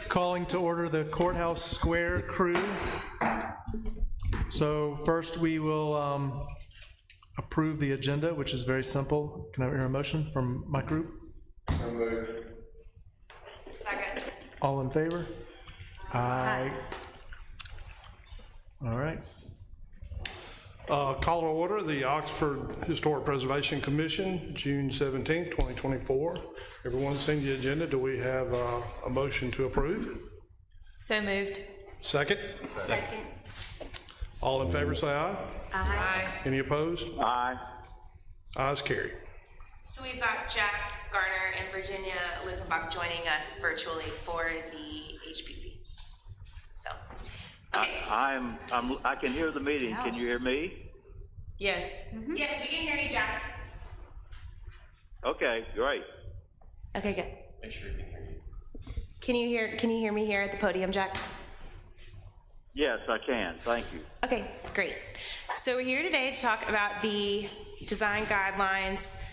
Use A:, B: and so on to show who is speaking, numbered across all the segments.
A: Calling to order the Courthouse Square crew. So first we will approve the agenda, which is very simple. Can I hear a motion from my group?
B: So moved.
C: Second.
A: All in favor? Aye. All right.
B: Call to order the Oxford Historic Preservation Commission, June 17th, 2024. Everyone's seen the agenda. Do we have a motion to approve?
C: So moved.
B: Second?
C: Second.
B: All in favor say aye.
C: Aye.
B: Any opposed?
D: Aye.
B: Ayes carried.
E: So we've got Jack Garner and Virginia Lukenbach joining us virtually for the HPC. So, okay.
D: I can hear the meeting. Can you hear me?
C: Yes.
E: Yes, we can hear you, Jack.
D: Okay, great.
E: Okay, good.
F: Make sure you can hear you.
E: Can you hear me here at the podium, Jack?
D: Yes, I can. Thank you.
E: Okay, great. So we're here today to talk about the design guidelines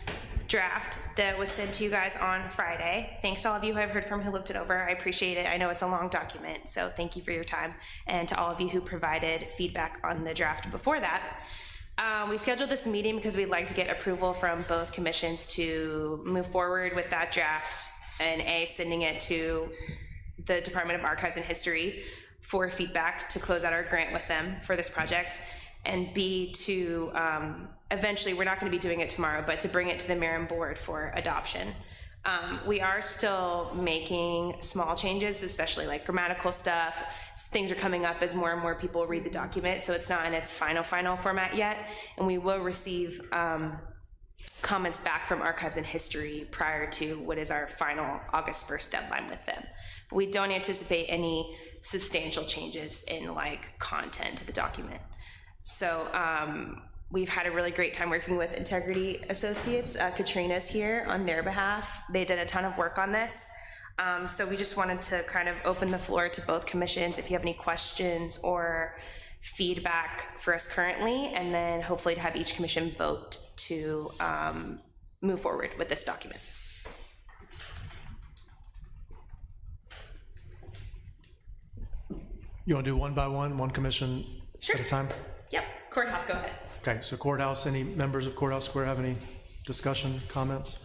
E: draft that was sent to you guys on Friday. Thanks to all of you who I've heard from who looked it over. I appreciate it. I know it's a long document, so thank you for your time. And to all of you who provided feedback on the draft before that. We scheduled this meeting because we'd like to get approval from both commissions to move forward with that draft and sending it to the Department of Archives and History for feedback to close out our grant with them for this project, and B, to eventually, we're not going to be doing it tomorrow, but to bring it to the Marin Board for adoption. We are still making small changes, especially like grammatical stuff. Things are coming up as more and more people read the document, so it's not in its final format yet, and we will receive comments back from Archives and History prior to what is our final August 1st deadline with them. But we don't anticipate any substantial changes in like content to the document. So we've had a really great time working with Integrity Associates. Katrina's here on their behalf. They did a ton of work on this. So we just wanted to kind of open the floor to both commissions if you have any questions or feedback for us currently, and then hopefully to have each commission vote to move forward with this document.
A: You want to do one by one commission
E: Sure.
A: at a time?
E: Yep, Courthouse, go ahead.
A: Okay, so Courthouse, any members of Courthouse Square have any discussion, comments?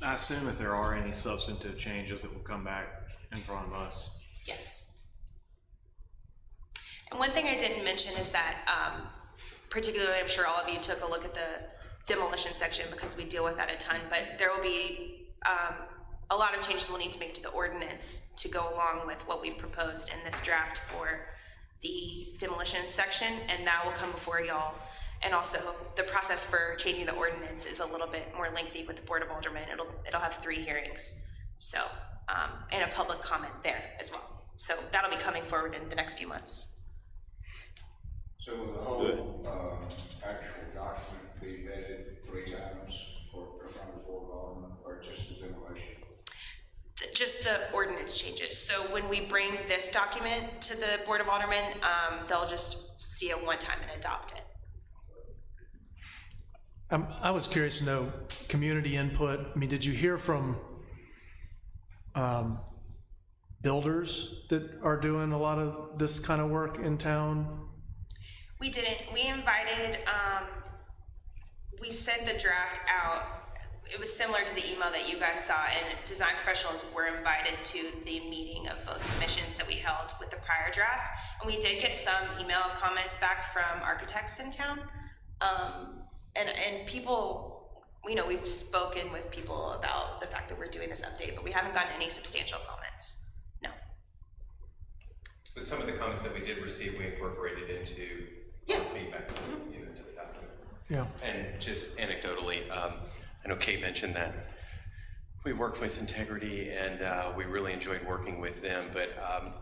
F: I assume if there are any substantive changes that will come back in front of us.
E: Yes. And one thing I didn't mention is that, particularly I'm sure all of you took a look at the demolition section because we deal with that a ton, but there will be a lot of changes we'll need to make to the ordinance to go along with what we've proposed in this draft for the demolition section, and that will come before y'all. And also, the process for changing the ordinance is a little bit more lengthy with the Board of Aldermen. It'll have 3 hearings, so and a public comment there as well. So that'll be coming forward in the next few months.
G: So will the whole actual document be vetted 3 times for from the Board of Aldermen, or just the demolition?
E: Just the ordinance changes. So when we bring this document to the Board of Aldermen, they'll just see it one time and adopt it.
A: I was curious to know community input. I mean, did you hear from builders that are doing a lot of this kind of work in town?
E: We didn't. We invited, we sent the draft out. It was similar to the email that you guys saw, and design professionals were invited to the meeting of both commissions that we held with the prior draft. And we did get some email comments back from architects in town. And people, you know, we've spoken with people about the fact that we're doing this update, but we haven't gotten any substantial comments. No.
F: With some of the comments that we did receive, we incorporated into our feedback, you know, to the document.
A: Yeah.
F: And just anecdotally, I know Kate mentioned that we worked with Integrity and we really enjoyed working with them, but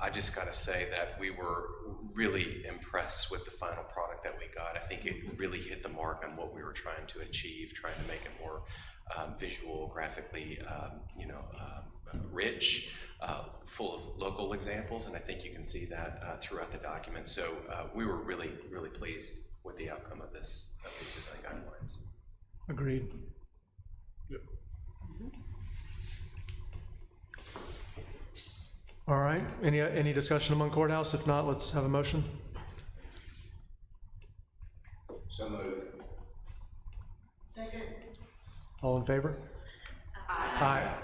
F: I just got to say that we were really impressed with the final product that we got. I think it really hit the mark on what we were trying to achieve, trying to make it more visual, graphically, rich, full of local examples, and I think you can see that throughout the document. So we were really, really pleased with the outcome of these design guidelines.
A: Agreed. All right, any discussion among courthouse? If not, let's have a motion.
G: So moved.
A: All in favor? Aye.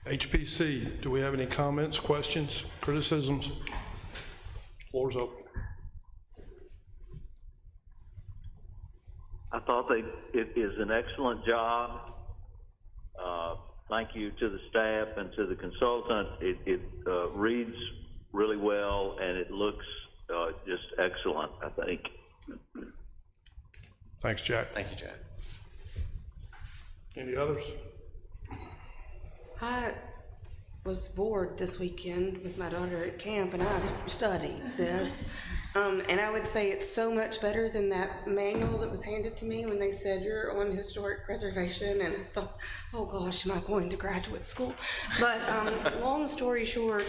F: Okay.
B: HPC, do we have any comments, questions, criticisms? Floor's open.
D: I thought it is an excellent job. Thank you to the staff and to the consultant. It reads really well and it looks just excellent, I think.
B: Thanks, Jack.
F: Thank you, Jack.
B: Any others?
H: I was bored this weekend with my daughter at camp, and I studied this. And I would say it's so much better than that manual that was handed to me when they said you're on historic preservation, and I thought, oh gosh, am I going to graduate school? But long story short,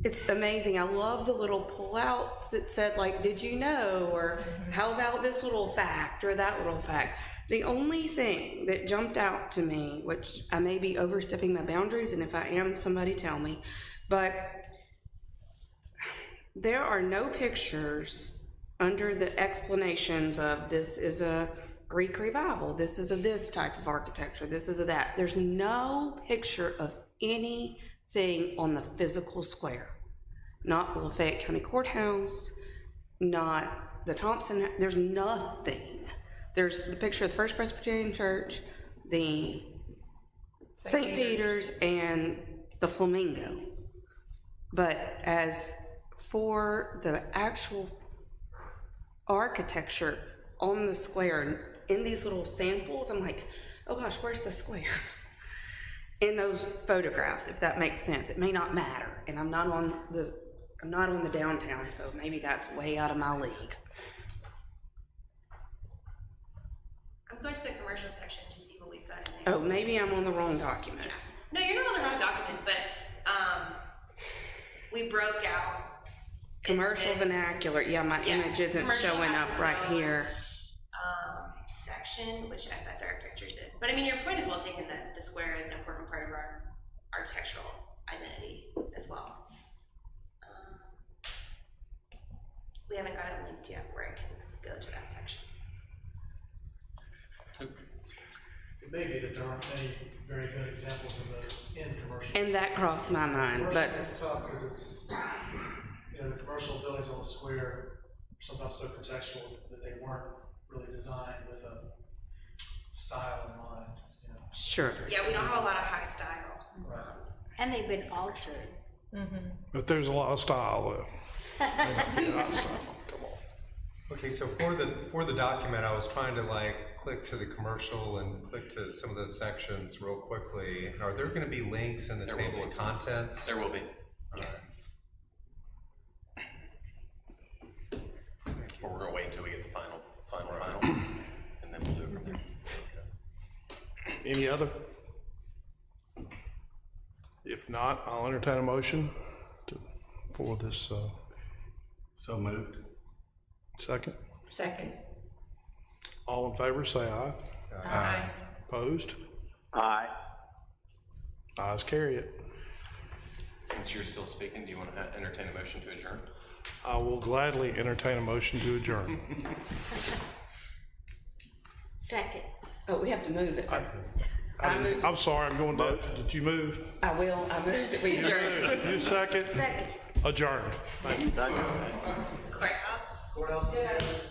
H: it's amazing. I love the little pullouts that said, like, did you know, or how about this little fact or that little fact. The only thing that jumped out to me, which I may be overstepping my boundaries, and if I am, somebody tell me, but there are no pictures under the explanations of this is a Greek revival, this is a this type of architecture, this is a that. There's no picture of anything on the physical square. Not Lafayette County Courthouse, not the Thompson, there's nothing. There's the picture of the First Presbyterian Church, the St. Peter's, and the Flamingo. But as for the actual architecture on the square, in these little samples, I'm like, oh gosh, where's the square? In those photographs, if that makes sense. It may not matter, and I'm not on the downtown, so maybe that's way out of my league.
E: I'm going to the commercial section to see what we've got in there.
H: Oh, maybe I'm on the wrong document.
E: No, you're not on the wrong document, but we broke out
H: Commercial
E: this-
H: vernacular, yeah, my image isn't
E: commercial
H: showing
E: has
H: up
E: its
H: right
E: own,
H: here.
E: section, which I bet there are pictures in. But I mean, your point is well taken that the square is an important part of our architectural identity as well. We haven't got it linked yet where I can go to that section.
A: It may be that there aren't many very good examples of those in commercial.
H: And that crossed my mind, but
A: It's tough because it's, the commercial buildings on the square are sometimes so contextual that they weren't really designed with a style in mind,
H: sure.
E: Yeah, we don't have a lot of high style.
A: Right.
C: And they've been altered.
B: But there's a lot of style, though. A lot of style. Come on.
I: Okay, so for the document, I was trying to click to the commercial and click to some of those sections real quickly. Are there going to be links in the
F: There will
I: table
F: be.
I: of contents?
F: There will be.
E: Yes.
F: But we're gonna wait until we get the final, and then we'll do it from there.
B: Any other? If not, I'll entertain a motion for this,
I: So moved.
B: second.
C: Second.
B: All in favor, say aye.
C: Aye.
B: Opposed?
D: Aye.
B: Ayes, carry it.
F: Since you're still speaking, do you want to entertain a motion to adjourn?
B: I will gladly entertain a motion to adjourn.
C: Second.
H: Oh, we have to move it. I move,
B: I'm sorry, I'm going to, did you move?
H: I will, I moved it, we adjourned.
B: You second?
C: Second.
B: Adjourned.
D: Second.
E: Courthouse.
A: Courthouse is here.